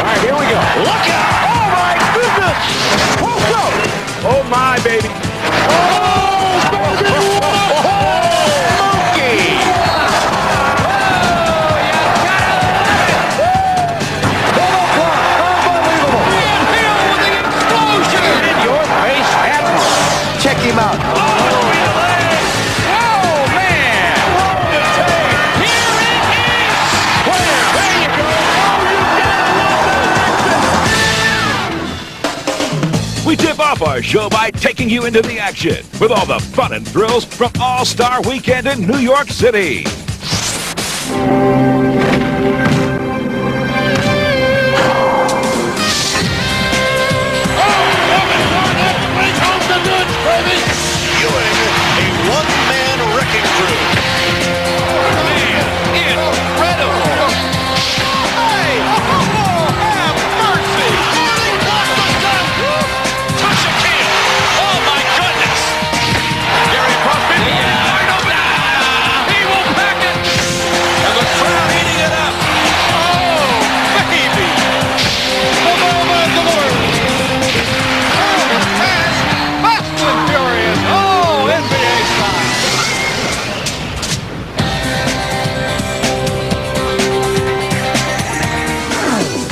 right, here we go. Look out! Oh, my goodness! Whoa, go! Oh, my, baby. Oh, baby! Monkey! Oh, you gotta unbelievable! Ian Hill with the explosion! In your face, Admiral. Check him out. We tip off our show by taking you into the action with all the fun and thrills from All-Star Weekend in New York City. A one-man wrecking crew. Incredible! Hey! Oh, have mercy! Touch a kid! Oh, my goodness! Gary Crosby! He will pack it! And the crowd eating it up! Oh, baby! The moment of the world! Oh, fast and furious! Oh, NBA style!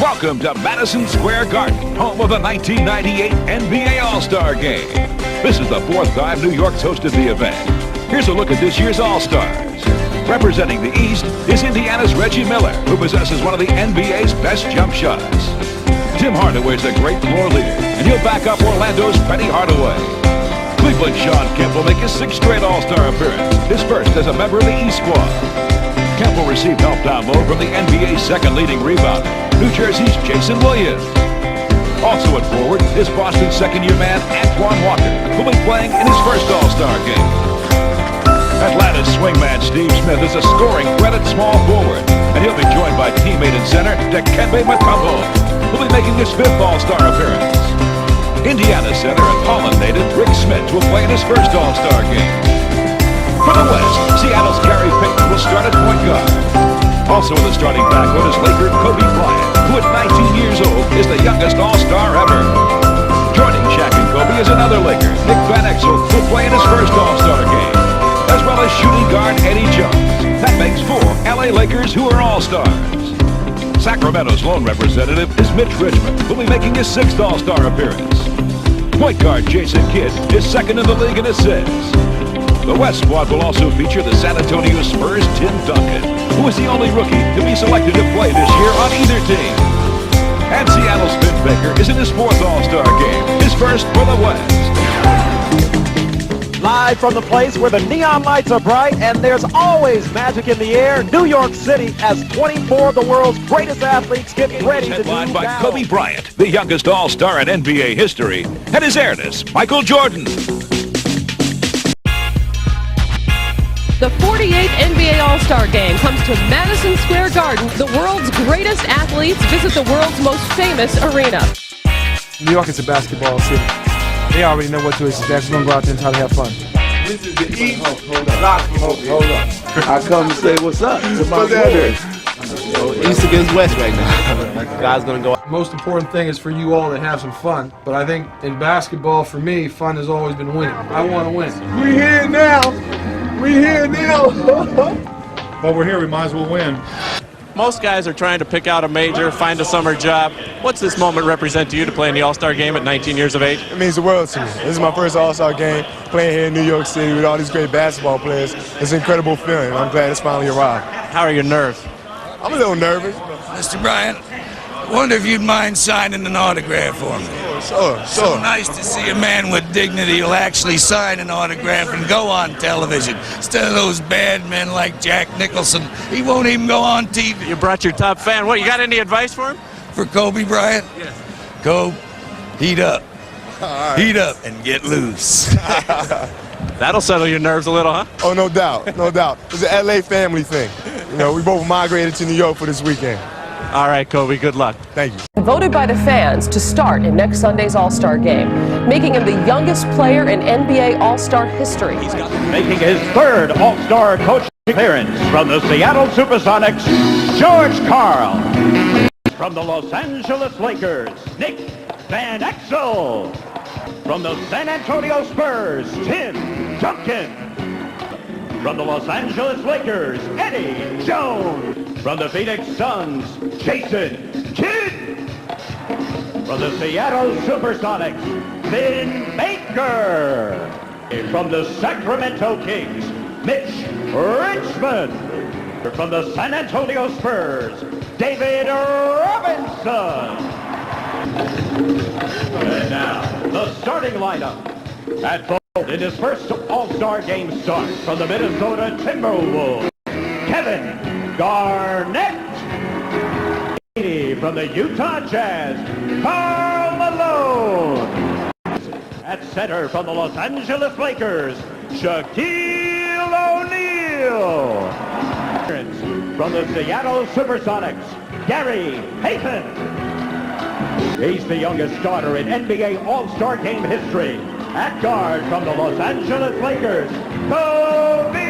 Welcome to Madison Square Garden, home of the 1998 NBA All-Star Game. This is the fourth time New York's hosted the event. Here's a look at this year's All-Stars. Representing the East is Indiana's Reggie Miller, who possesses one of the NBA's best jump shots. Tim Hardaway's a great floor leader, and he'll back up Orlando's Penny Hardaway. Cleveland's Sean Kemp will make his sixth straight All-Star appearance, his first as a member of the East squad. Kemp will receive help down low from the NBA's second leading rebounder, New Jersey's Jason Williams. Also at forward is Boston's second-year man Antoine Walker, who'll be playing in his first All-Star game. Atlanta's swingman Steve Smith is a scoring threat at small forward, and he'll be joined by teammate and center Dikembe Mutombo, who'll be making his fifth All-Star appearance. Indiana center and Holland native Rick Smith will play in his first All-Star game. For the West, Seattle's Gary Payton will start at point guard. Also in the starting backcourt is Laker Kobe-Bryant, who at 19 years old is the youngest All-Star ever. Joining Shaq and Kobe is another Laker, Nick Van Exel, who'll play in his first All-Star game, as well as shooting guard Eddie Jones. That makes 4 LA Lakers who are All-Stars. Sacramento's lone representative is Mitch Richmond, who'll be making his sixth All-Star appearance. Point guard Jason Kidd is second in the league in assists. The West squad will also feature the San Antonio Spurs' Tim Duncan, who is the only rookie to be selected to play this year on either team. And Seattle's Vin Baker is in his fourth All-Star game, his first for the West. Live from the place where the neon lights are bright and there's always magic in the air, New York City, as 24 of the world's greatest athletes get ready to do Headlined by battle. Kobe Bryant, the youngest All-Star in NBA history, and his heiress, Michael Jordan. The 48th NBA All-Star Game comes to Madison Square Garden. The world's greatest athletes visit the world's most famous arena. New York is a basketball city. They already know what to expect. We're going to go out there and try to have fun. This is the East. Hold up. I come to say what's up. What's that? East against West right now. Guys going to go. Most important thing is for you all to have some fun. But I think in basketball, for me, fun has always been winning. I want to win. We here now. We here now. Well, we're here. We might as well win. Most guys are trying to pick out a major, find a summer job. What's this moment represent to you to play in the All-Star Game at 19 years of age? It means the world to me. This is my first All-Star Game, playing here in New York City with all these great basketball players. It's an incredible feeling. I'm glad it's finally arrived. How are your nerves? I'm a little nervous. Mr. Bryant, I wonder if you'd mind signing an autograph for me. Sure. So nice to see a man with dignity who'll actually sign an autograph and go on television. Instead of those bad men like Jack Nicholson, he won't even go on TV. You brought your top fan. What, you got any advice for him? For Kobe Bryant? Yes. Kobe, heat up. Right. Heat up and get loose. That'll settle your nerves a little, huh? Oh, no doubt. No doubt. It's an LA family thing. You know, we both migrated to New York for this weekend. All right, Kobe, good luck. Thank you. Voted by the fans to start in next Sunday's All-Star game, making him the youngest player in NBA All-Star history. Making his third All-Star coaching appearance from the Seattle Supersonics, George Karl. From the Los Angeles Lakers, Nick Van Exel. From the San Antonio Spurs, Tim Duncan. From the Los Angeles Lakers, Eddie Jones. From the Phoenix Suns, Jason Kidd. From the Seattle Supersonics, Vin Baker. From the Sacramento Kings, Mitch Richmond. From the San Antonio Spurs, David Robinson. And now, the starting lineup. At both in his first All-Star game start from the Minnesota Timberwolves, Kevin Garnett. From the Utah Jazz, Karl Malone. At center from the Los Angeles Lakers, Shaquille O'Neal. From the Seattle Supersonics, Gary Payton. He's the youngest starter in NBA All-Star Game history. At guard from the Los Angeles Lakers, Kobibraiant.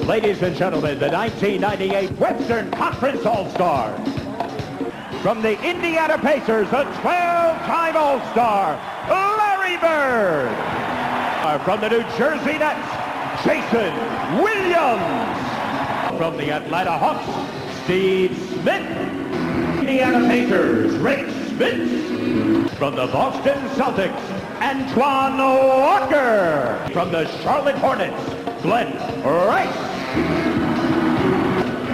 Ladies and gentlemen, the 1998 Western Conference All-Star. From the Indiana Pacers, a 12-time All-Star, Larry Bird. From the New Jersey Nets, Jason Williams. From the Atlanta Hawks, Steve Smith. Indiana Pacers, Rick Smith. From the Boston Celtics, Antoine Walker. From the Charlotte Hornets, Glenn Rice.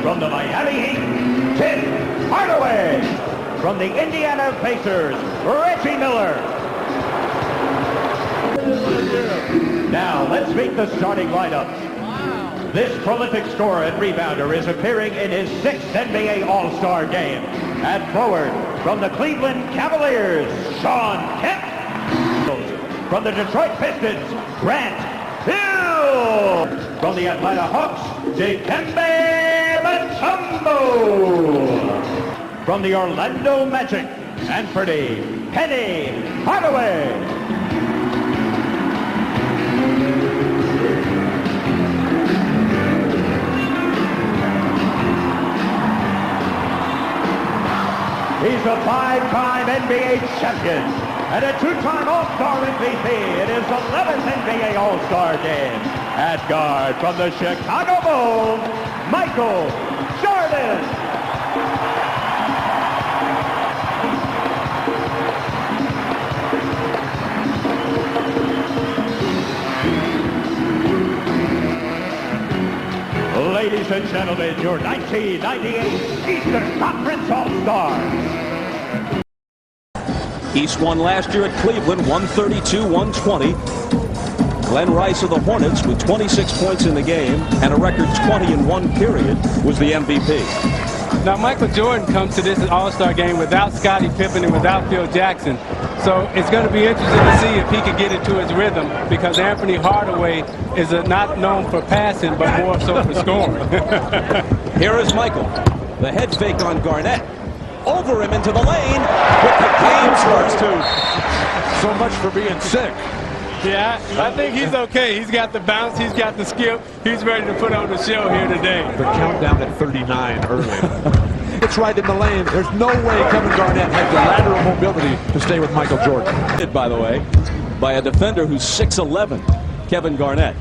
From the Miami Heat, Tim Hardaway. From the Indiana Pacers, Reggie Miller. Now, let's meet the starting lineup. This prolific scorer and rebounder is appearing in his 6th NBA All-Star game. At forward, from the Cleveland Cavaliers, Sean Kemp. From the Detroit Pistons, Grant Hill. From the Atlanta Hawks, Dikembe Mutombo. From the Orlando Magic, Anthony Penny Hardaway. He's a 5-time NBA champion and a 2-time All-Star MVP in his 11th NBA All-Star game. At guard from the Chicago Bulls, Michael Jordan. Ladies and gentlemen, your 1998 Eastern Conference All-Stars. East won last year at Cleveland, 132-120. Glenn Rice of the Hornets, with 26 points in the game and a record 20 in one period, was the MVP. Now, Michael Jordan comes to this All-Star game without Scottie Pippen and without Phil Jackson. So it's going to be interesting to see if he can get into his rhythm, because Anthony Hardaway is not known for passing, but more so for scoring. Here is Michael. The head fake on Garnett. Over him into the lane with the game's first two. So much for being sick. Yeah, I think he's okay. He's got the bounce, he's got the skip. He's ready to put on the show here today. The countdown at 39 early. It's right in the lane. There's no way Kevin Garnett has the lateral mobility to stay with Michael Jordan. By the way, by a defender who's 6'11", Kevin Garnett.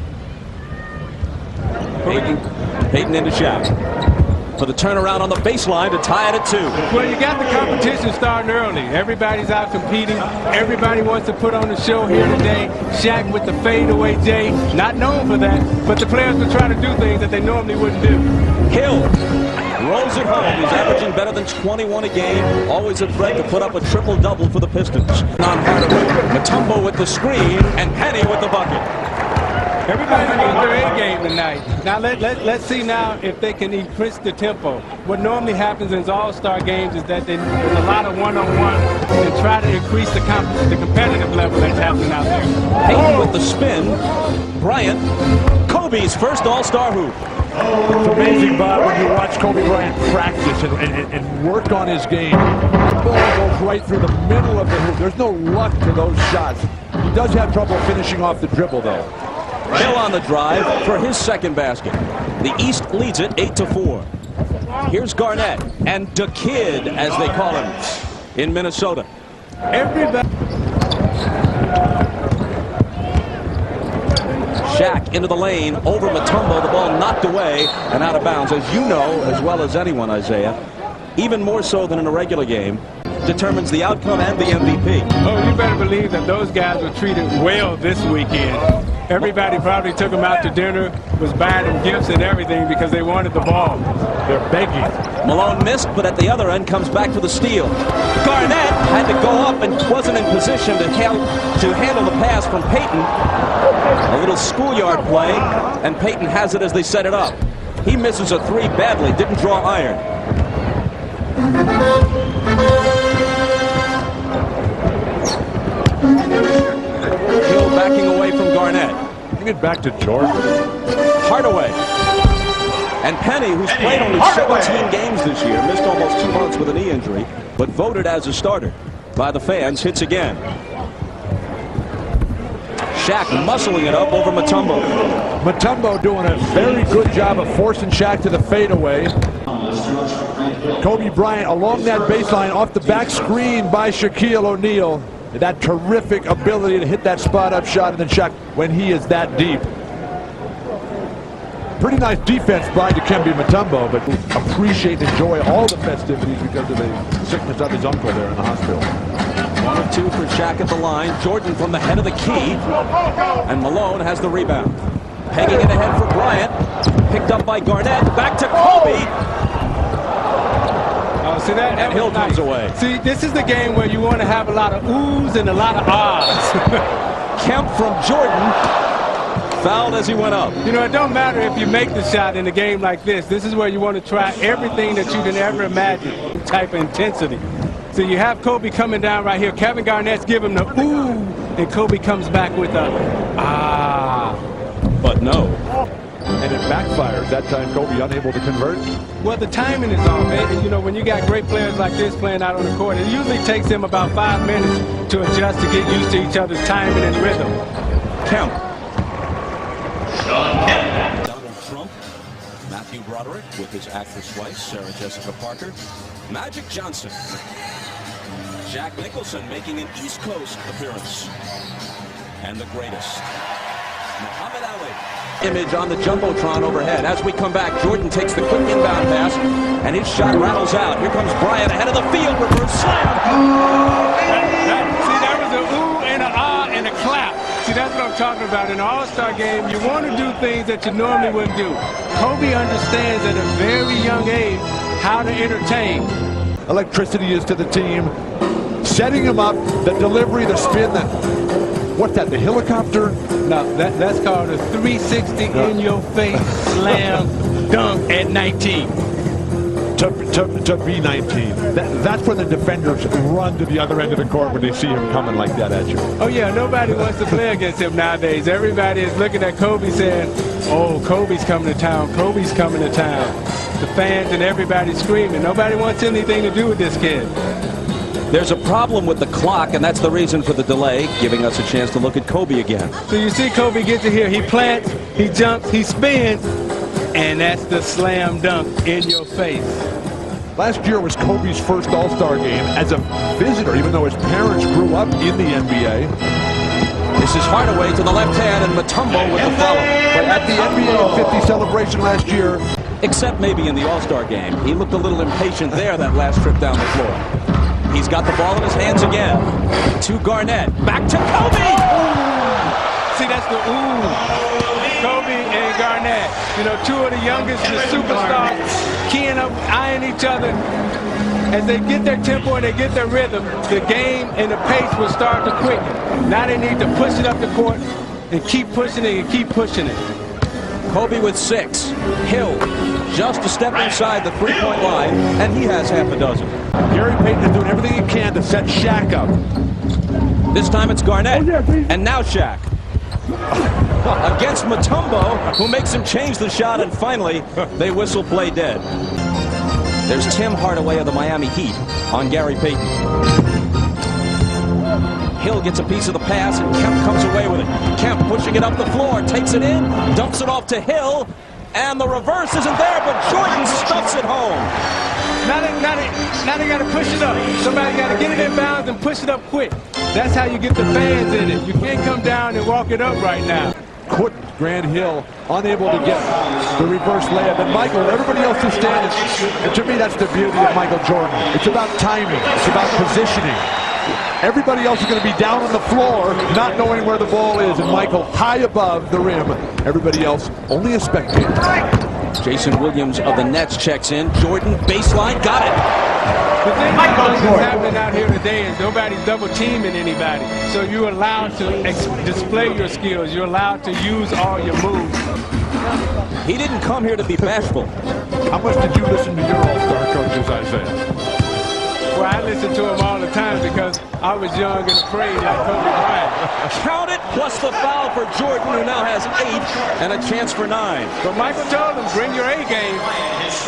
Payton into shot. For the turnaround on the baseline to tie it at 2. Well, you got the competition starting early. Everybody's out competing. Everybody wants to put on the show here today. Shaq with the fadeaway J, not known for that, but the players are trying to do things that they normally wouldn't do. Hill rolls it home. He's averaging better than 21 a game. Always a threat to put up a triple-double for the Pistons. On Hardaway, Mutombo with the screen, and Penny with the bucket. Everybody's on their A game tonight. Now let's see now if they can increase the tempo. What normally happens in all-star games is that there's a lot of one-on-one and try to increase the competitive level that's happening out there. Payton with the spin. Bryant, Kobe's first all-star hoop. It's amazing, Bob, when you watch Kobe Bryant practice and work on his game. The ball goes right through the middle of the hoop. There's no luck to those shots. He does have trouble finishing off the dribble, though. Hill on the drive for his second basket. The East leads it 8-4. Here's Garnett and the Kid, as they call him, in Minnesota. Everybody. Shaq into the lane, over Mutombo, the ball knocked away and out of bounds. As you know, as well as anyone, Isaiah, even more so than in a regular game, determines the outcome and the MVP. Oh, you better believe that those guys were treated well this weekend. Everybody probably took them out to dinner, was buying them gifts and everything because they wanted the ball. They're begging. Malone missed, but at the other end comes back for the steal. Garnett had to go up and wasn't in position to handle the pass from Payton. A little schoolyard play, and Payton has it as they set it up. He misses a three badly, didn't draw iron. Hill backing away from Garnett. Bring it back to Jordan. Hardaway. And Penny, who's played only 17 games this year, missed almost 2 months with a knee injury, but voted as a starter by the fans, hits again. Shaq muscling it up over Mutombo. Mutombo doing a very good job of forcing Shaq to the fadeaway. Kobe Bryant along that baseline off the back screen by Shaquille O'Neal. That terrific ability to hit that spot-up shot, and then Shaq when he is that deep. Pretty nice defense by Dikembe Mutombo, but appreciate and enjoy all the festivities because of the sickness of his uncle there in the hospital. 1 of 2 for Shaq at the line. Jordan from the head of the key, and Malone has the rebound. Pegging it ahead for Bryant, picked up by Garnett, back to Kobe. Oh, see that? And Hill comes away. See, this is the game where you want to have a lot of oohs and a lot of ahs. Kemp from Jordan, fouled as he went up. You know, it don't matter if you make the shot in a game like this. This is where you want to try everything that you can ever imagine, type of intensity. So you have Kobe coming down right here. Kevin Garnett's giving him the ooh, and Kobe comes back with a ah. But no. And it backfires. That time Kobe unable to convert. Well, the timing is off. You know, when you got great players like this playing out on the court, it usually takes them about 5 minutes to adjust to get used to each other's timing and rhythm. Kemp. Donald Trump, Matthew Broderick with his actress wife, Sarah Jessica Parker, Magic Johnson, Jack Nicholson making an East Coast appearance, and the greatest, Muhammad Ali. Image on the Jumbotron overhead. As we come back, Jordan takes the quick inbound pass, and his shot rattles out. Here comes Bryant ahead of the field, reverse slam. See, that was an ooh and an ah and a clap. See, that's what I'm talking about. In an all-star game, you want to do things that you normally wouldn't do. Kobe understands at a very young age how to entertain. Electricity is to the team. Setting him up, the delivery, the spin, what's that, the helicopter? No, that's called a 360 in-your-face slam dunk at 19. To be 19. That's when the defenders run to the other end of the court when they see him coming like that at you. Oh, yeah, nobody wants to play against him nowadays. Everybody is looking at Kobe saying, oh, Kobe's coming to town, Kobe's coming to town. The fans and everybody screaming. Nobody wants anything to do with this kid. There's a problem with the clock, and that's the reason for the delay, giving us a chance to look at Kobe again. So you see Kobe gets it here. He plants, he jumps, he spins, and that's the slam dunk in your face. Last year was Kobe's first All-Star game as a visitor, even though his parents grew up in the NBA. This is Hardaway to the left hand, and Mutombo with the follow. But at the NBA 50 celebration last year, except maybe in the All-Star game, he looked a little impatient there that last trip down the floor. He's got the ball in his hands again. To Garnett. Back to Kobe! See, that's the ooh. Kobe and Garnett. You know, two of the youngest, the superstars, keying up, eyeing each other. As they get their tempo and they get their rhythm, the game and the pace will start to quicken. Now they need to push it up the court, and keep pushing it and keep pushing it. Kobe with 6. Hill just a step inside the three-point line, and he has half a dozen. Gary Payton is doing everything he can to set Shaq up. This time it's Garnett, and now Shaq. Against Mutombo, who makes him change the shot, and finally, they whistle play dead. There's Tim Hardaway of the Miami Heat on Gary Payton. Hill gets a piece of the pass, and Kemp comes away with it. Kemp pushing it up the floor, takes it in, dumps it off to Hill, and the reverse isn't there, but Jordan stuffs it home. Now they got to push it up. Somebody got to get it in bounds and push it up quick. That's how you get the fans in it. You can't come down and walk it up right now. Couldn't. Grant Hill unable to get the reverse layup. And Michael, everybody else is standing. And to me, that's the beauty of Michael Jordan. It's about timing. It's about positioning. Everybody else is going to be down on the floor, not knowing where the ball is. And Michael high above the rim. Everybody else only a spectator. Jason Williams of the Nets checks in. Jordan, baseline, got it. The thing that's happening out here today is nobody's double teaming anybody. So you're allowed to display your skills. You're allowed to use all your moves. He didn't come here to be bashful. How much did you listen to your all-star coaches, Isaiah? Well, I listen to him all the time because I was young and afraid like Kobe Bryant. Count it, plus the foul for Jordan, who now has 8 and a chance for 9. But Michael told him, bring your A game.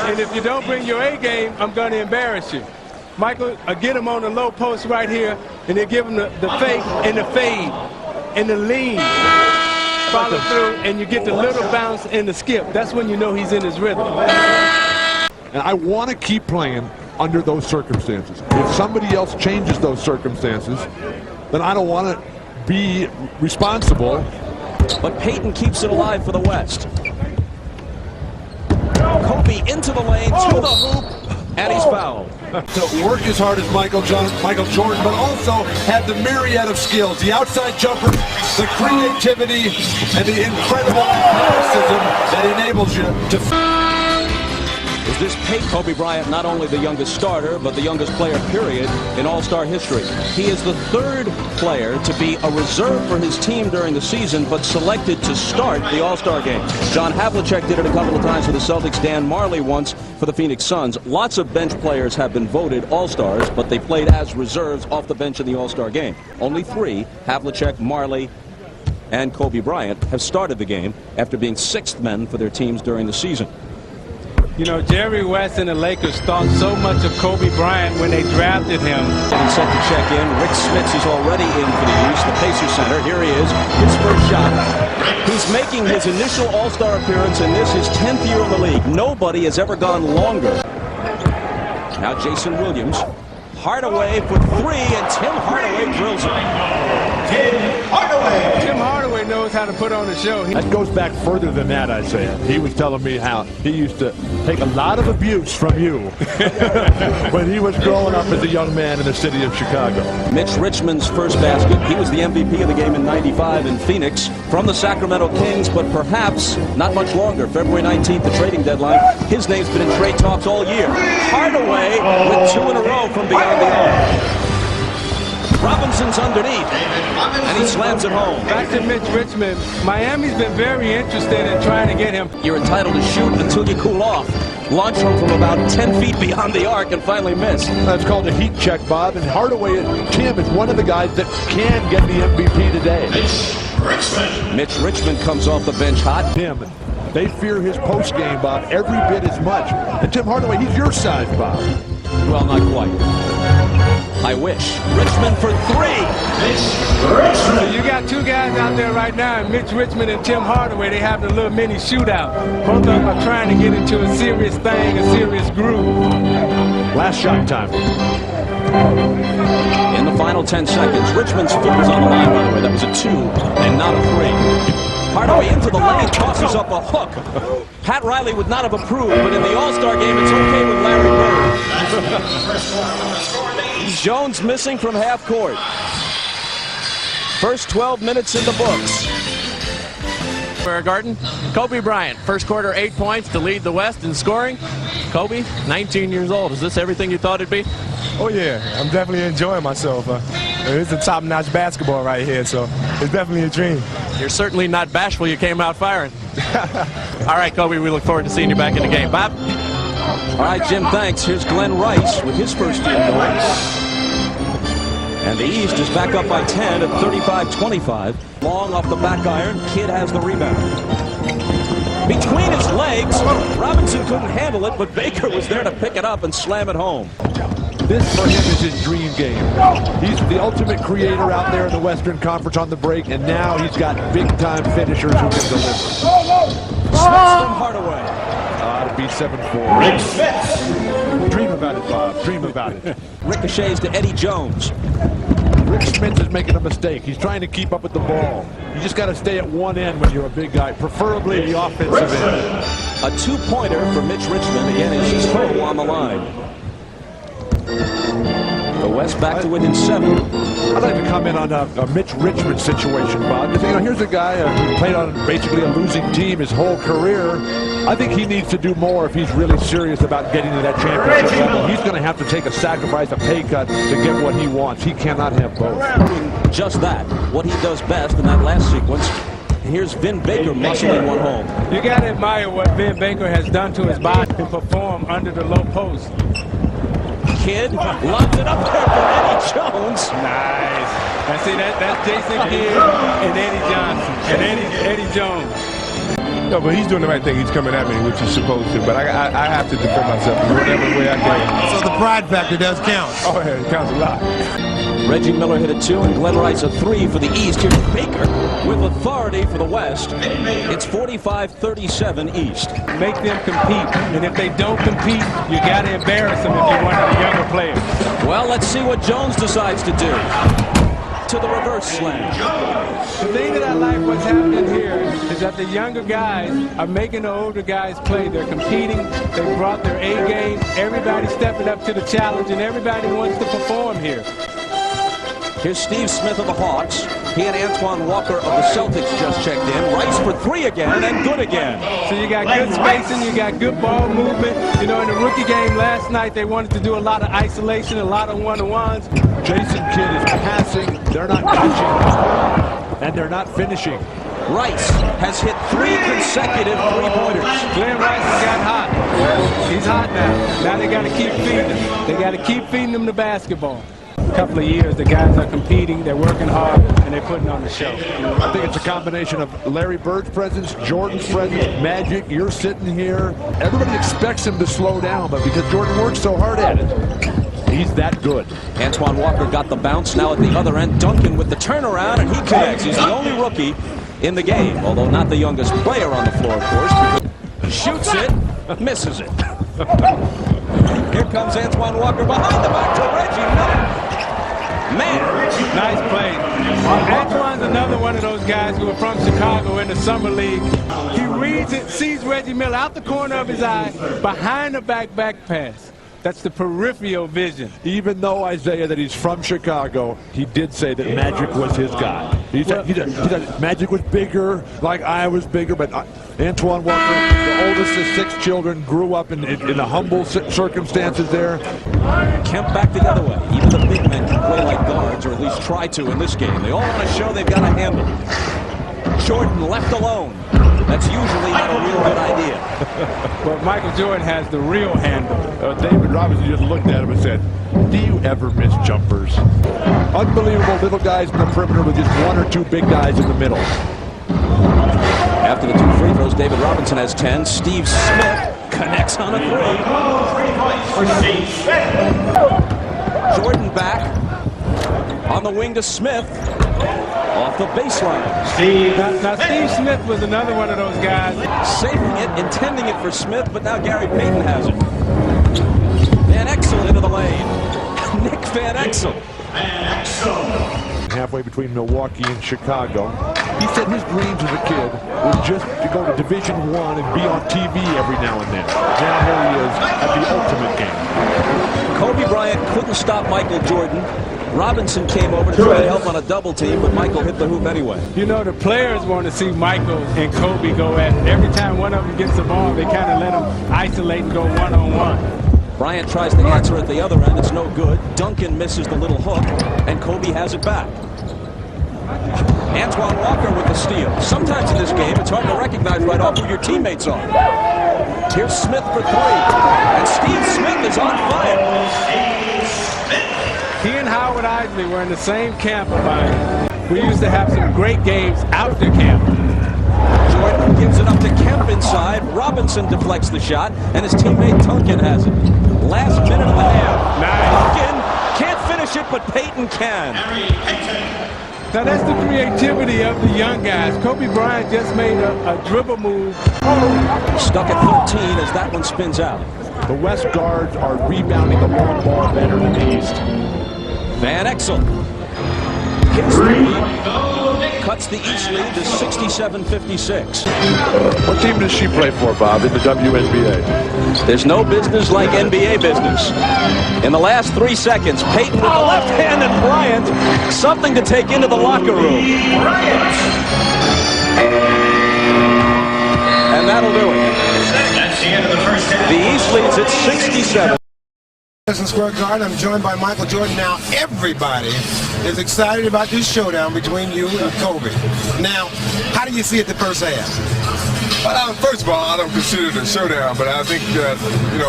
And if you don't bring your A game, I'm going to embarrass you. Michael, get him on the low post right here, and they give him the fake and the fade and the lean. Follow through, and you get the little bounce and the skip. That's when you know he's in his rhythm. And I want to keep playing under those circumstances. If somebody else changes those circumstances, then I don't want to be responsible. But Payton keeps it alive for the West. Kobe into the lane, to the hoop, and he's fouled. To work as hard as Michael Jordan, but also had the myriad of skills, the outside jumper, the creativity, and the incredible athleticism that enables you to... Is this Payton? Kobe Bryant, not only the youngest starter, but the youngest player, period, in All-Star history. He is the 3rd player to be a reserve for his team during the season, but selected to start the All-Star game. John Havlicek did it a couple of times for the Celtics, Dan Marley once for the Phoenix Suns. Lots of bench players have been voted All-Stars, but they played as reserves off the bench in the All-Star game. Only 3, Havlicek, Marley, and Kobe Bryant, have started the game after being 6th men for their teams during the season. You know, Jerry West and the Lakers thought so much of Kobe Bryant when they drafted him. Getting set to check in. Rick Smits is already in for the use, the Pacers center. Here he is, his first shot. He's making his initial All-Star appearance, and this is 10th year in the league. Nobody has ever gone longer. Now Jason Williams. Hardaway for 3, and Tim Hardaway drills it. Tim Hardaway knows how to put on a show. That goes back further than that, Isaiah. He was telling me how he used to take a lot of abuse from you when he was growing up as a young man in the city of Chicago. Mitch Richmond's first basket. He was the MVP of the game in '95 in Phoenix from the Sacramento Kings, but perhaps not much longer. February 19th, the trading deadline. His name's been in trade talks all year. Hardaway with 2 in a row from beyond the arc. Robinson's underneath, and he slams it home. Back to Mitch Richmond. Miami's been very interested in trying to get him. You're entitled to shoot until you cool off. Launch him from about 10 feet beyond the arc and finally miss. That's called a heat check, Bob. And Hardaway, Tim, is one of the guys that can get the MVP today. Mitch Richmond comes off the bench hot. Tim, they fear his post game, Bob, every bit as much. And Tim Hardaway, he's your size, Bob. Well, not quite. I wish. Richmond for 3. So you got 2 guys out there right now, Mitch Richmond and Tim Hardaway. They have a little mini shootout. Both of them are trying to get into a serious thing, a serious groove. Last shot time. In the final 10 seconds, Richmond's foot was on the line, by the way. That was a 2 and not a 3. Hardaway into the lane, tosses up a hook. Pat Riley would not have approved, but in the All-Star game, it's okay with Larry Bird. Jones missing from half court. First 12 minutes in the books. Square Garden, Kobe Bryant, first quarter 8 points to lead the West in scoring. Kobe, 19 years old. Is this everything you thought it'd be? Oh yeah, I'm definitely enjoying myself. It's a top-notch basketball right here, so it's definitely a dream. You're certainly not bashful. You came out firing. All right, Kobe, we look forward to seeing you back in the game. Bob? All right, Jim, thanks. Here's Glenn Rice with his first field goal. And the East is back up by 10 at 35-25. Long off the back iron. Kidd has the rebound. Between his legs, Robinson couldn't handle it, but Baker was there to pick it up and slam it home. This for him is his dream game. He's the ultimate creator out there in the Western Conference on the break, and now he's got big-time finishers who can deliver. Smith from Hardaway. To beat 7-4. Rick Smith. Dream about it, Bob. Dream about it. Ricochets to Eddie Jones. Rick Smith is making a mistake. He's trying to keep up with the ball. You just got to stay at one end when you're a big guy, preferably the offensive end. A two-pointer for Mitch Richmond. Again, his toe on the line. The West back to within 7. I'd like to comment on a Mitch Richmond situation, Bob. Because, you know, here's a guy who played on basically a losing team his whole career. I think he needs to do more if he's really serious about getting to that championship level. He's going to have to take a sacrifice, a pay cut to get what he wants. He cannot have both. Doing just that, what he does best in that last sequence. Here's Vin Baker muscling one home. You got to admire what Vin Baker has done to his body and perform under the low post. Kidd lobs it up there for Eddie Jones. Nice. I see that's Jason Kidd and Eddie Johnson and Eddie Jones. No, but he's doing the right thing. He's coming at me, which he's supposed to. But I have to defend myself in whatever way I can. So the pride factor does count. Oh, yeah, it counts a lot. Reggie Miller hit a 2 and Glenn Rice a 3 for the East. Here's Baker with authority for the West. It's 45-37 East. Make them compete, and if they don't compete, you got to embarrass them if you're one of the younger players. Well, let's see what Jones decides to do. To the reverse slam. The thing that I like what's happening here is that the younger guys are making the older guys play. They're competing. They brought their A game. Everybody's stepping up to the challenge, and everybody wants to perform here. Here's Steve Smith of the Hawks. He and Antoine Walker of the Celtics just checked in. Rice for 3 again, and good again. So you got good spacing, you got good ball movement. You know, in the rookie game last night, they wanted to do a lot of isolation, a lot of one-on-ones. Jason Kidd is passing. They're not catching, and they're not finishing. Rice has hit 3 consecutive three-pointers. Glenn Rice has got hot. He's hot now. Now they got to keep feeding him. They got to keep feeding him the basketball. Couple of years, the guys are competing, they're working hard, and they're putting on the show. I think it's a combination of Larry Bird's presence, Jordan's presence, Magic, you're sitting here. Everybody expects him to slow down, but because Jordan works so hard at it, he's that good. Antoine Walker got the bounce. Now at the other end, Duncan with the turnaround, and he connects. He's the only rookie in the game, although not the youngest player on the floor, of course. Shoots it, misses it. Here comes Antoine Walker behind the back to Reggie Miller. Man, nice play. Antoine's another one of those guys who are from Chicago in the summer league. He reads it, sees Reggie Miller out the corner of his eye, behind the back pass. That's the peripheral vision. Even though Isaiah, that he's from Chicago, he did say that Magic was his guy. He said Magic was bigger, like I was bigger, but Antoine Walker, the oldest of 6 children, grew up in the humble circumstances there. Kemp back the other way. Even the big men can play like guards, or at least try to in this game. They all want to show they've got a handle. Jordan left alone. That's usually not a real good idea. But Michael Jordan has the real handle. David Robinson just looked at him and said, do you ever miss jumpers? Unbelievable little guys in the perimeter with just 1 or 2 big guys in the middle. After the 2 free throws, David Robinson has 10. Steve Smith connects on a 3. Jordan back on the wing to Smith. Off the baseline. Now Steve Smith was another one of those guys. Saving it, intending it for Smith, but now Gary Payton has it. Van Exel into the lane. Nick Van Exel. Halfway between Milwaukee and Chicago. He said his dreams as a kid were just to go to Division I and be on TV every now and then. Now here he is at the ultimate game. Kobe Bryant couldn't stop Michael Jordan. Robinson came over to try to help on a double team, but Michael hit the hoop anyway. You know, the players want to see Michael and Kobe go at it. Every time one of them gets the ball, they kind of let them isolate and go one-on-one. Bryant tries to answer at the other end. It's no good. Duncan misses the little hook, and Kobe has it back. Antoine Walker with the steal. Sometimes in this game, it's hard to recognize right off who your teammates are. Here's Smith for three. And Steve Smith is on fire. He and Howard Isley were in the same camp of mine. We used to have some great games after camp. Jordan gives it up to Kemp inside. Robinson deflects the shot, and his teammate Duncan has it. Last minute of the half. Duncan can't finish it, but Peyton can. Now that's the creativity of the young guys. Kobe Bryant just made a dribble move. Stuck at 13 as that one spins out. The West guards are rebounding the long ball better than the East. Van Exel hits the lead, cuts the East lead to 67-56. What team does she play for, Bob, in the WNBA? There's no business like NBA business. In the last 3 seconds, Peyton with the left hand and Bryant, something to take into the locker room. And that'll do it. That's the end of the first half. The East leads at 67. Madison Square Garden, I'm joined by Michael Jordan. Now, everybody is excited about this showdown between you and Kobe. Now, how do you see it the first half? Well, first of all, I don't consider it a showdown, but I think that,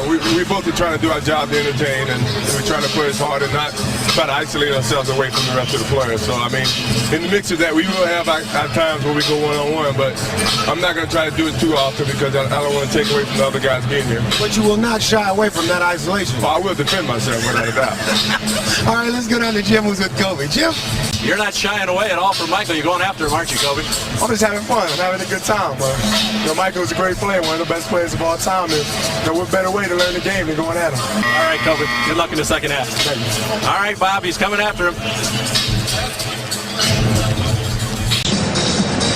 we both are trying to do our job to entertain, and we're trying to play as hard and not try to isolate ourselves away from the rest of the players. So, I mean, in the mix of that, we will have our times where we go one-on-one, but I'm not going to try to do it too often because I don't want to take away from the other guys being here. But you will not shy away from that isolation. Well, I will defend myself without a doubt. All right, let's go down to Jim, who's with Kobe. Jim? You're not shying away at all from Michael. You're going after him, aren't you, Kobe? I'm just having fun. I'm having a good time. Michael's a great player, one of the best players of all time. And what better way to learn the game than going at him? All right, Kobe. Good luck in the second half. Thank you. All right, Bob. He's coming after him.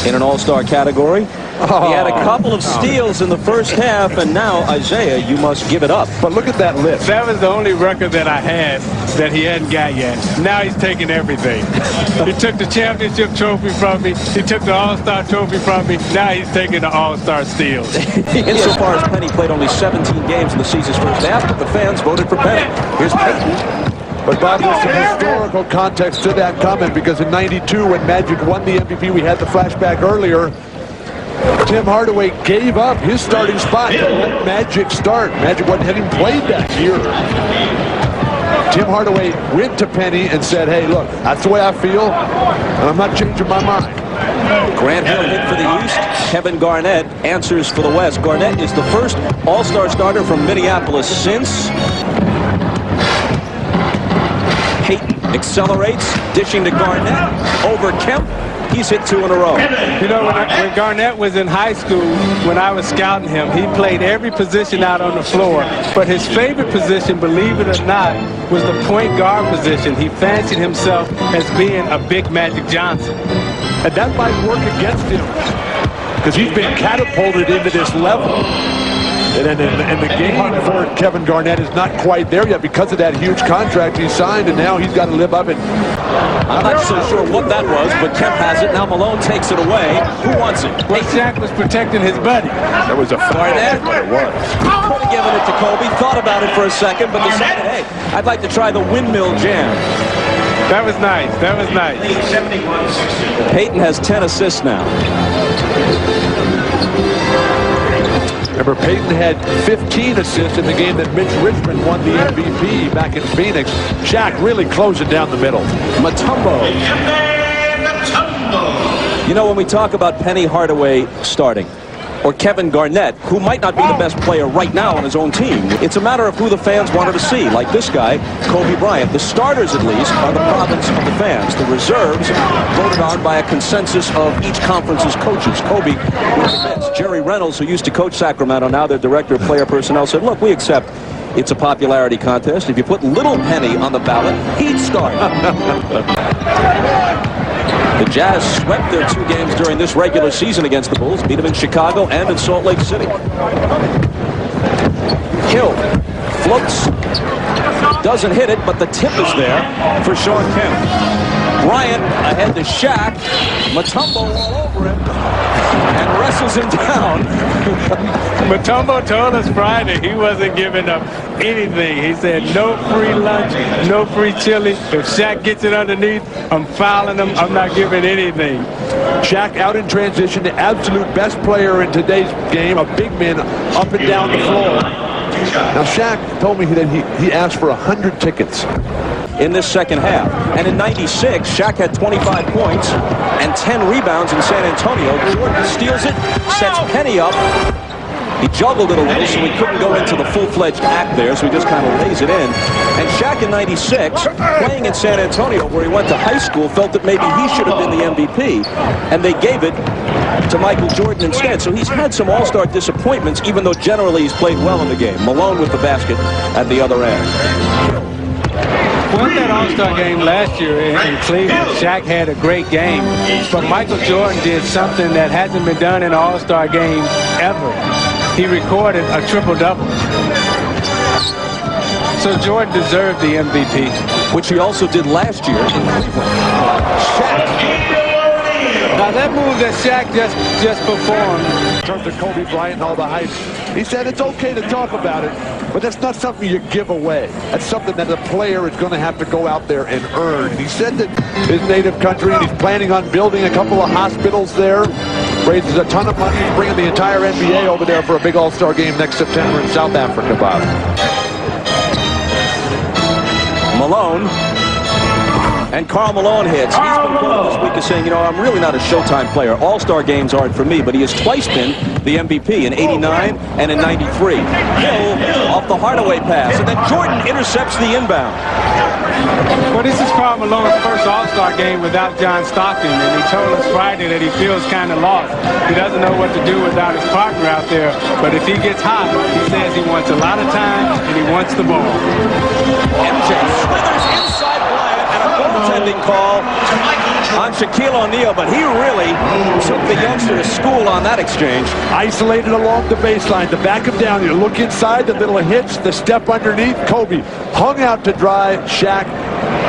In an all-star category, he had a couple of steals in the first half, and now, Isaiah, you must give it up. But look at that lift. That was the only record that I had that he hadn't got yet. Now he's taking everything. He took the championship trophy from me. He took the all-star trophy from me. Now he's taking the all-star steals. Insofar as Penny played only 17 games in the season's first half, but the fans voted for Penny. Here's Peyton. But Bob, there's some historical context to that comment, because in '92, when Magic won the MVP, we had the flashback earlier. Tim Hardaway gave up his starting spot to let Magic start. Magic hadn't played that year. Tim Hardaway went to Penny and said, hey, look, that's the way I feel, and I'm not changing my mind. Grant Hill hit for the East. Kevin Garnett answers for the West. Garnett is the first all-star starter from Minneapolis since. Peyton accelerates, dishing to Garnett over Kemp. He's hit 2 in a row. You know, when Garnett was in high school, when I was scouting him, he played every position out on the floor. But his favorite position, believe it or not, was the point guard position. He fancied himself as being a big Magic Johnson. And that might work against him, because he's been catapulted into this level. And the game for Kevin Garnett is not quite there yet because of that huge contract he signed, and now he's got to live up and... I'm not so sure what that was, but Kemp has it. Now Malone takes it away. Who wants it? Well, Shaq was protecting his buddy. That was a foul, but it was. Could have given it to Kobe. Thought about it for a second, but decided, hey, I'd like to try the windmill jam. That was nice. That was nice. Peyton has 10 assists now. Remember, Peyton had 15 assists in the game that Mitch Richmond won the MVP back in Phoenix. Shaq really closing down the middle. Mutombo. You know, when we talk about Penny Hardaway starting, or Kevin Garnett, who might not be the best player right now on his own team, it's a matter of who the fans wanted to see. Like this guy, Kobe Bryant. The starters, at least, are the province of the fans. The reserves voted on by a consensus of each conference's coaches. Kobe was the best. Jerry Reynolds, who used to coach Sacramento, now their director of player personnel, said, look, we accept it's a popularity contest. If you put Little Penny on the ballot, he'd start. The Jazz swept their 2 games during this regular season against the Bulls, beat them in Chicago and in Salt Lake City. Hill floats, doesn't hit it, but the tip is there for Sean Kemp. Bryant ahead to Shaq. Mutombo all over him and wrestles him down. Mutombo told us Friday he wasn't giving up anything. He said no free lunch, no free chili. If Shaq gets it underneath, I'm fouling him. I'm not giving anything. Shaq out in transition, the absolute best player in today's game, a big man up and down the floor. Now Shaq told me that he asked for 100 tickets in this second half. And in 96, Shaq had 25 points and 10 rebounds in San Antonio. Jordan steals it, sets Penny up. He juggled it a little, so he couldn't go into the full-fledged act there, so he just kind of lays it in. And Shaq in 96, playing in San Antonio, where he went to high school, felt that maybe he should have been the MVP, and they gave it to Michael Jordan instead. So he's had some all-star disappointments, even though generally he's played well in the game. Malone with the basket at the other end. Won that All-Star game last year in Cleveland. Shaq had a great game, but Michael Jordan did something that hasn't been done in an All-Star game ever. He recorded a triple-double. So Jordan deserved the MVP. Which he also did last year in Cleveland. Shaq. Now that move that Shaq just performed. In terms of Kobe Bryant and all the hype, he said it's okay to talk about it, but that's not something you give away. That's something that a player is going to have to go out there and earn. He said that his native country, and he's planning on building a couple of hospitals there, raises a ton of money, bringing the entire NBA over there for a big All-Star game next September in South Africa, Bob. Malone. And Karl Malone hits. He's been quoted this week as saying, you know, I'm really not a Showtime player. All-Star games aren't for me, but he has twice been the MVP in '89 and in '93. Hill off the Hardaway pass, and then Jordan intercepts the inbound. Well, this is Karl Malone's first All-Star game without John Stockton, and he told us Friday that he feels kind of lost. He doesn't know what to do without his partner out there, but if he gets hot, he says he wants a lot of time and he wants the ball. MJ slithers inside Bryant, and a goaltending call on Shaquille O'Neal, but he really took the youngster to school on that exchange. Isolated along the baseline to back him down. You look inside, the little hitch, the step underneath. Kobe hung out to dry. Shaq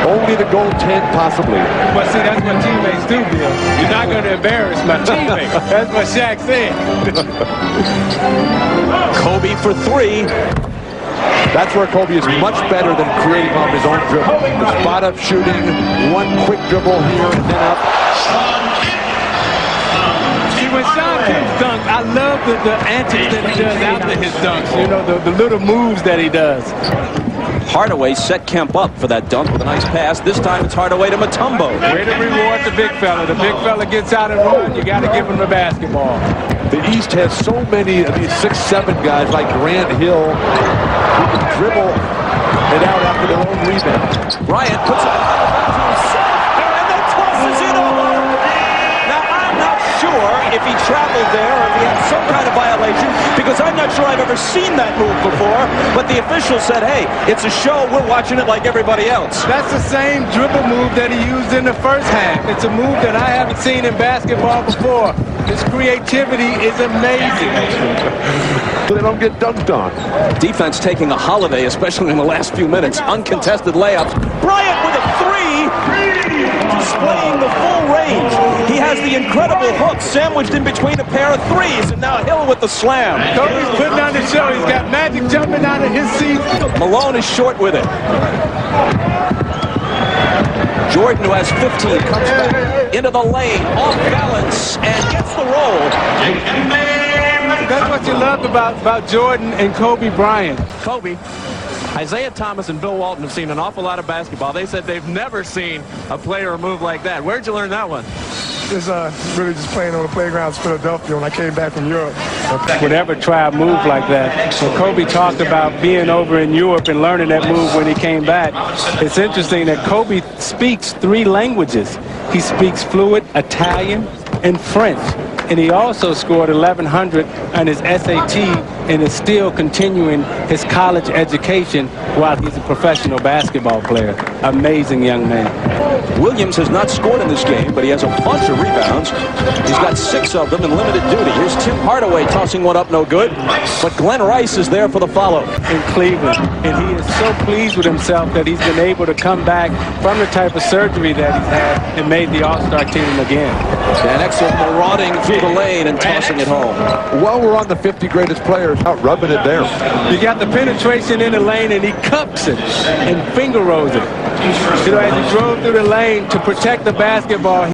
only to goaltend possibly. But see, that's what teammates do, Bill. You're not going to embarrass my teammate. That's what Shaq said. Kobe for three. That's where Kobe is much better than creating off his own dribble. The spot-up shooting, one quick dribble here and then up. See, when Sean Kemp's dunk, I love the antics that he does after his dunks. You know, the little moves that he does. Hardaway set Kemp up for that dunk with a nice pass. This time it's Hardaway to Mutombo. Way to reward the big fella. The big fella gets out and runs. You got to give him the basketball. The East has so many of these 6'7" guys like Grant Hill who can dribble it out after their own rebound. Bryant puts it to himself and then tosses it over. Now I'm not sure if he traveled there or if he had some kind of violation, because I'm not sure I've ever seen that move before, but the official said, hey, it's a show, we're watching it like everybody else. That's the same dribble move that he used in the first half. It's a move that I haven't seen in basketball before. His creativity is amazing. So they don't get dunked on. Defense taking a holiday, especially in the last few minutes. Uncontested layups. Bryant with a three, displaying the full range. He has the incredible hook sandwiched in between a pair of threes, and now Hill with the slam. Kobe's putting on the show. He's got Magic jumping out of his seat. Malone is short with it. Jordan, who has 15, comes back into the lane, off balance, and gets the roll. That's what you love about Jordan and Kobe Bryant. Kobe, Isaiah Thomas and Bill Walton have seen an awful lot of basketball. They said they've never seen a player move like that. Where'd you learn that one? It's really just playing on the playgrounds in Philadelphia when I came back from Europe. Would ever try a move like that. So Kobe talked about being over in Europe and learning that move when he came back. It's interesting that Kobe speaks 3 languages. He speaks fluent Italian and French. And he also scored 1,100 on his SAT and is still continuing his college education while he's a professional basketball player. Amazing young man. Williams has not scored in this game, but he has a bunch of rebounds. He's got 6 of them in limited duty. Here's Tim Hardaway tossing one up, no good. But Glenn Rice is there for the follow. In Cleveland, and he is so pleased with himself that he's been able to come back from the type of surgery that he's had and made the All-Star team again. Van Exel marauding through the lane and tossing it home. Well, we're on the 50 greatest players, out rubbing it there. You got the penetration in the lane, and he cups it and finger rolls it. You know, as he drove through the lane to protect the basketball.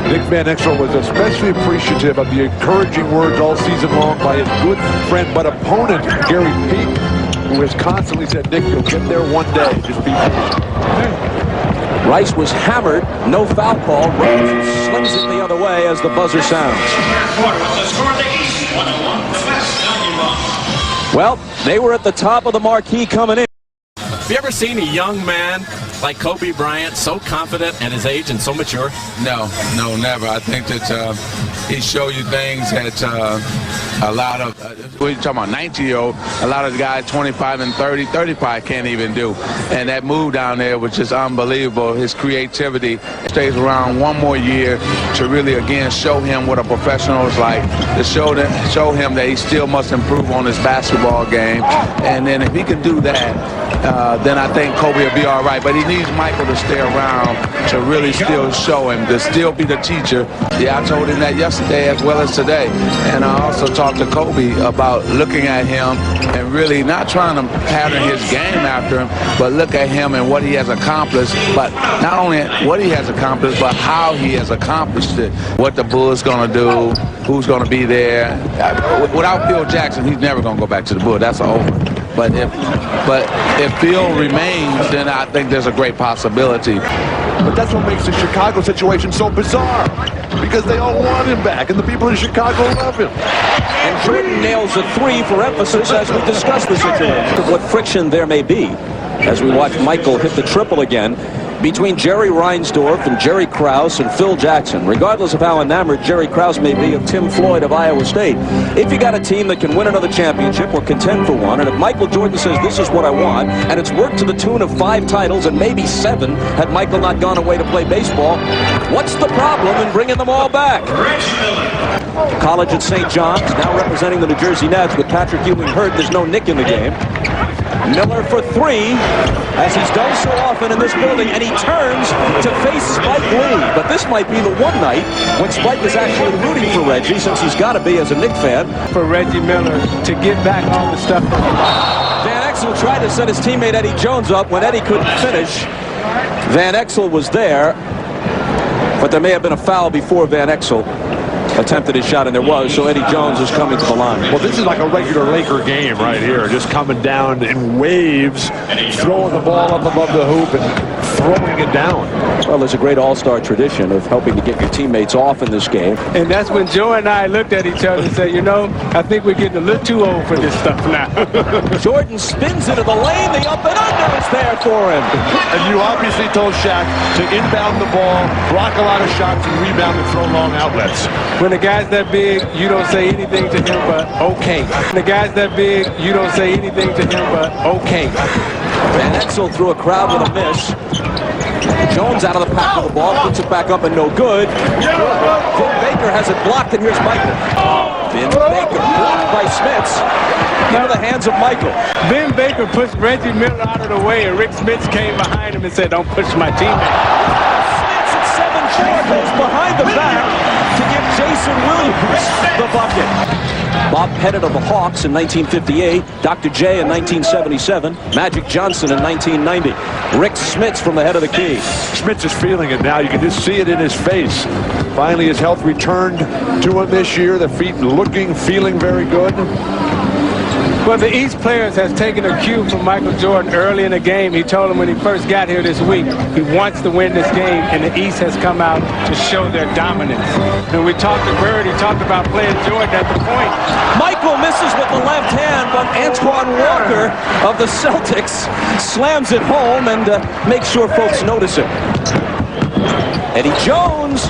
Nick Van Exel was especially appreciative of the encouraging words all season long by his good friend but opponent, Gary Peak, who has constantly said, Nick, you'll get there one day. Just be patient. Rice was hammered, no foul call. Rice slings it the other way as the buzzer sounds. Well, they were at the top of the marquee coming in. Have you ever seen a young man like Kobe Bryant so confident at his age and so mature? No, never. I think that he showed you things that a lot of, we're talking about 19-year-old, a lot of the guys 25 and 30, 35 can't even do. And that move down there was just unbelievable. His creativity stays around one more year to really, again, show him what a professional is like, to show him that he still must improve on his basketball game. And then if he can do that, then I think Kobe will be all right. But he needs Michael to stay around to really still show him, to still be the teacher. Yeah, I told him that yesterday as well as today. And I also talked to Kobe about looking at him and really not trying to pattern his game after him, but look at him and what he has accomplished. But not only what he has accomplished, but how he has accomplished it. What the Bulls going to do, who's going to be there. Without Phil Jackson, he's never going to go back to the Bulls. That's over. But if Phil remains, then I think there's a great possibility. But that's what makes the Chicago situation so bizarre, because they all want him back, and the people in Chicago love him. And Jordan nails a 3 for emphasis as we discuss the situation. What friction there may be as we watch Michael hit the triple again between Jerry Reinsdorf and Jerry Krause and Phil Jackson. Regardless of how enamored Jerry Krause may be of Tim Floyd of Iowa State, if you got a team that can win another championship or contend for one, and if Michael Jordan says this is what I want, and it's worked to the tune of 5 titles and maybe 7 had Michael not gone away to play baseball, what's the problem in bringing them all back? College at St. John's, now representing the New Jersey Nets with Patrick Ewing hurt. There's no Nick in the game. Miller for 3, as he's done so often in this building, and he turns to face Spike Lee. But this might be the one night when Spike is actually rooting for Reggie, since he's got to be as a Knick fan. For Reggie Miller to get back all the stuff. Van Exel tried to set his teammate Eddie Jones up when Eddie couldn't finish. Van Exel was there, but there may have been a foul before Van Exel attempted his shot, and there was, so Eddie Jones is coming to the line. Well, this is like a regular Laker game right here, just coming down in waves, throwing the ball up above the hoop and throwing it down. Well, there's a great all-star tradition of helping to get your teammates off in this game. And that's when Joe and I looked at each other and said, you know, I think we're getting a little too old for this stuff now. Jordan spins into the lane, the up and under is there for him. And you obviously told Shaq to inbound the ball, block a lot of shots, and rebound and throw long outlets. When the guy's that big, you don't say anything to him but okay. When the guy's that big, you don't say anything to him but okay. Van Exel threw a crowd with a miss. Jones out of the pack of the ball, puts it back up and no good. Vin Baker has it blocked, and here's Michael. Vin Baker blocked by Smits into the hands of Michael. Vin Baker pushed Reggie Miller out of the way, and Rick Smits came behind him and said, don't push my teammate. Smits at 7'4" goes behind the back to give Jason Williams the bucket. Bob Pettit of the Hawks in 1958, Dr. J in 1977, Magic Johnson in 1990. Rick Smits from the head of the key. Smits is feeling it now. You can just see it in his face. Finally, his health returned to him this year. The feet looking, feeling very good. Well, the East players has taken a cue from Michael Jordan early in the game. He told him when he first got here this week, he wants to win this game, and the East has come out to show their dominance. And we talked to Bird, he talked about playing Jordan at the point. Michael misses with the left hand, but Antoine Walker of the Celtics slams it home and makes sure folks notice it. Eddie Jones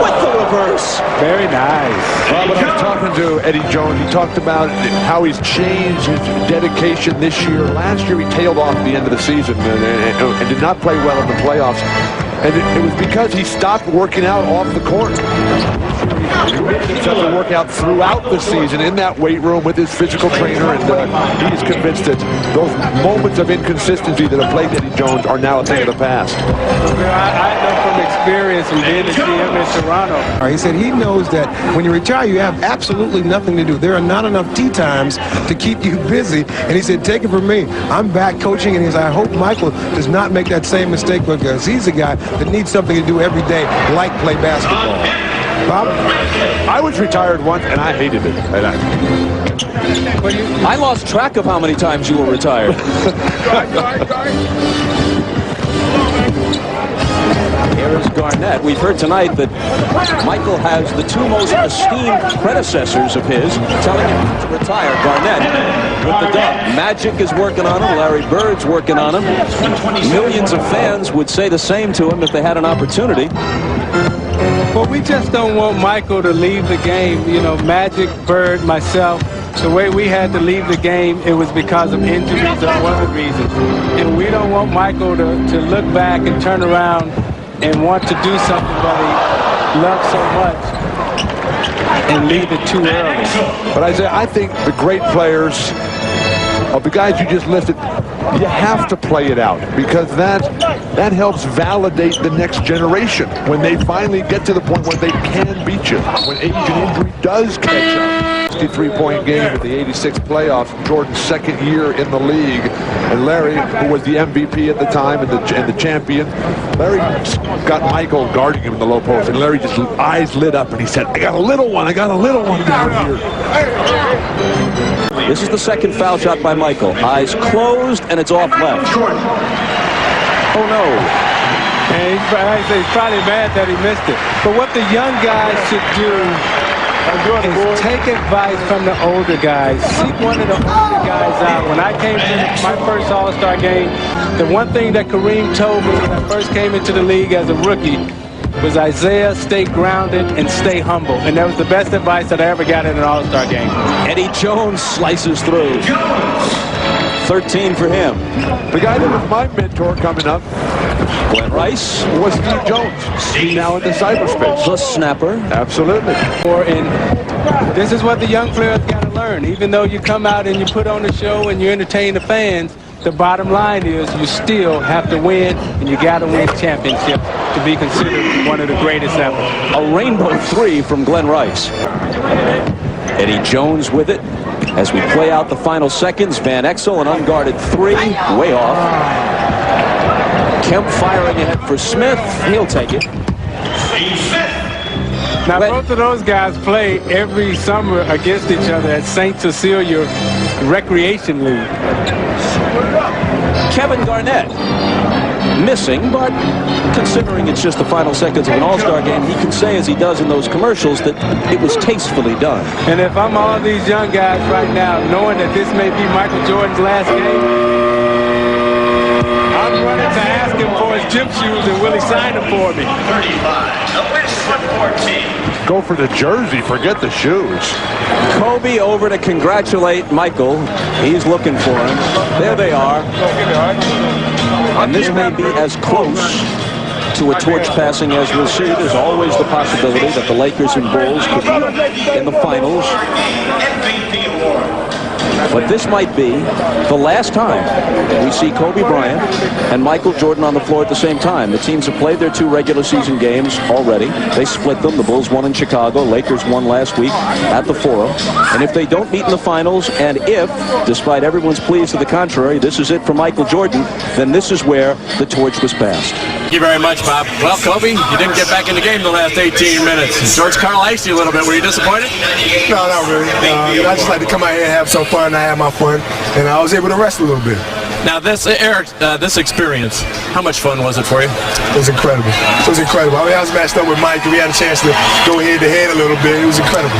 with the reverse. Very nice. When I was talking to Eddie Jones, he talked about how he's changed his dedication this year. Last year, he tailed off at the end of the season and did not play well in the playoffs. And it was because he stopped working out off the court. He committed himself to work out throughout the season in that weight room with his physical trainer, and he's convinced that those moments of inconsistency that have plagued Eddie Jones are now a thing of the past. I know from experience from being the GM in Toronto. He said he knows that when you retire, you have absolutely nothing to do. There are not enough tee times to keep you busy. And he said, take it from me, I'm back coaching, and he said, I hope Michael does not make that same mistake, because he's a guy that needs something to do every day, like play basketball. Bob? I was retired once, and I hated it. I lost track of how many times you were retired. Here is Garnett. We've heard tonight that Michael has the two most esteemed predecessors of his telling him to retire. Garnett with the dunk. Magic is working on him. Larry Bird's working on him. Millions of fans would say the same to him if they had an opportunity. Well, we just don't want Michael to leave the game. You know, Magic, Bird, myself, the way we had to leave the game, it was because of injuries or other reasons. And we don't want Michael to look back and turn around and want to do something that he loves so much and leave it too early. But I think the great players, of the guys you just listed, you have to play it out, because that helps validate the next generation when they finally get to the point where they can beat you, when age and injury does catch up. 63-point game in the 86 playoffs, Jordan's second year in the league, and Larry, who was the MVP at the time and the champion, Larry got Michael guarding him in the low post, and Larry just eyes lit up, and he said, I got a little one down here. This is the second foul shot by Michael. Eyes closed, and it's off left. Oh, no. And he's probably mad that he missed it. But what the young guys should do is take advice from the older guys. Seek one of the older guys out. When I came to my first All-Star game, the one thing that Kareem told me when I first came into the league as a rookie was, Isaiah, stay grounded and stay humble. And that was the best advice that I ever got in an All-Star game. Eddie Jones slices through. 13 for him. The guy that was my mentor coming up, Glenn Rice, was Steve Jones. He's now in the cyberspace. The snapper. Absolutely. And this is what the young players got to learn. Even though you come out and you put on the show and you entertain the fans, the bottom line is you still have to win, and you got to win championships to be considered one of the greatest ever. A rainbow three from Glenn Rice. Eddie Jones with it as we play out the final seconds. Van Exel, an unguarded three, way off. Kemp firing ahead for Smith. He'll take it. Now, both of those guys play every summer against each other at St. Cecilia Recreation League. Kevin Garnett missing, but considering it's just the final seconds of an All-Star game, he can say, as he does in those commercials, that it was tastefully done. And if I'm all these young guys right now, knowing that this may be Michael Jordan's last game, I'm running to ask him for his gym shoes, and will he sign them for me? 35, the list from 14. Go for the jersey, forget the shoes. Kobe over to congratulate Michael. He's looking for him. There they are. And this may be as close to a torch passing as we'll see. There's always the possibility that the Lakers and Bulls could be in the finals. But this might be the last time we see Kobe Bryant and Michael Jordan on the floor at the same time. The teams have played their two regular season games already. They split them. The Bulls won in Chicago. Lakers won last week at the Forum. And if they don't meet in the finals, and if, despite everyone's pleas to the contrary, this is it for Michael Jordan, then this is where the torch was passed. Thank you very much, Bob. Well, Kobe, you didn't get back in the game the last 18 minutes. George Karl iced you a little bit. Were you disappointed? No, not really. I just like to come out here and have some fun. I had my fun, and I was able to rest a little bit. Now, this, Eric, this experience, how much fun was it for you? It was incredible. It was incredible. I mean, I was matched up with Mike, and we had a chance to go head-to-head a little bit. It was incredible.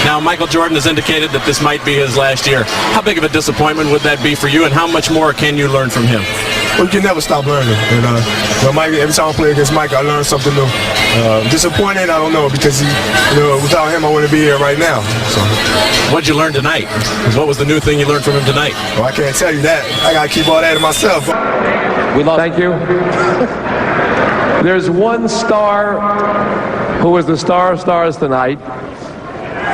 Now, Michael Jordan has indicated that this might be his last year. How big of a disappointment would that be for you, and how much more can you learn from him? Well, you can never stop learning. And Mike, every time I play against Mike, I learn something new. Disappointed, I don't know, because without him, I wouldn't be here right now. So, What'd you learn tonight? What was the new thing you learned from him tonight? well, I can't tell you that. I gotta keep all that to myself. Thank you. There's one star who was the star of stars tonight,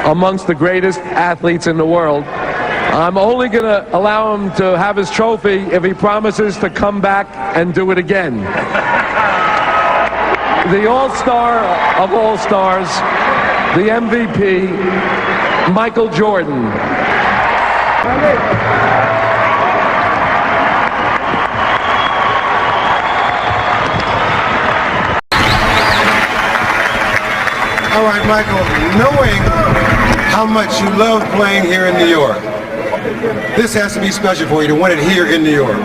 amongst the greatest athletes in the world. I'm only going to allow him to have his trophy if he promises to come back and do it again. The all-star of all stars, the MVP, Michael Jordan. All right, Michael, knowing how much you love playing here in New York, this has to be special for you to win it here in New York.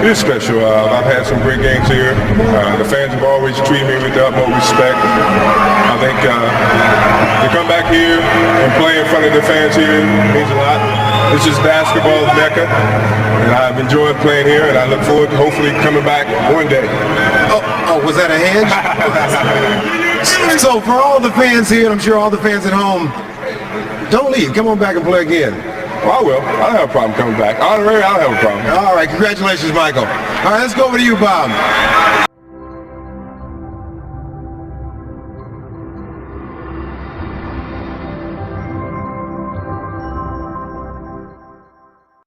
It is special. I've had some great games here. The fans have always treated me with the utmost respect. I think to come back here and play in front of the fans here means a lot. This is basketball's mecca, and I've enjoyed playing here, and I look forward to hopefully coming back one day. Oh, was that a hedge? So for all the fans here, and I'm sure all the fans at home, don't leave. Come on back and play again. Well, I will. I don't have a problem coming back. I don't have a problem. All right, congratulations, Michael. All right, let's go over to you, Bob.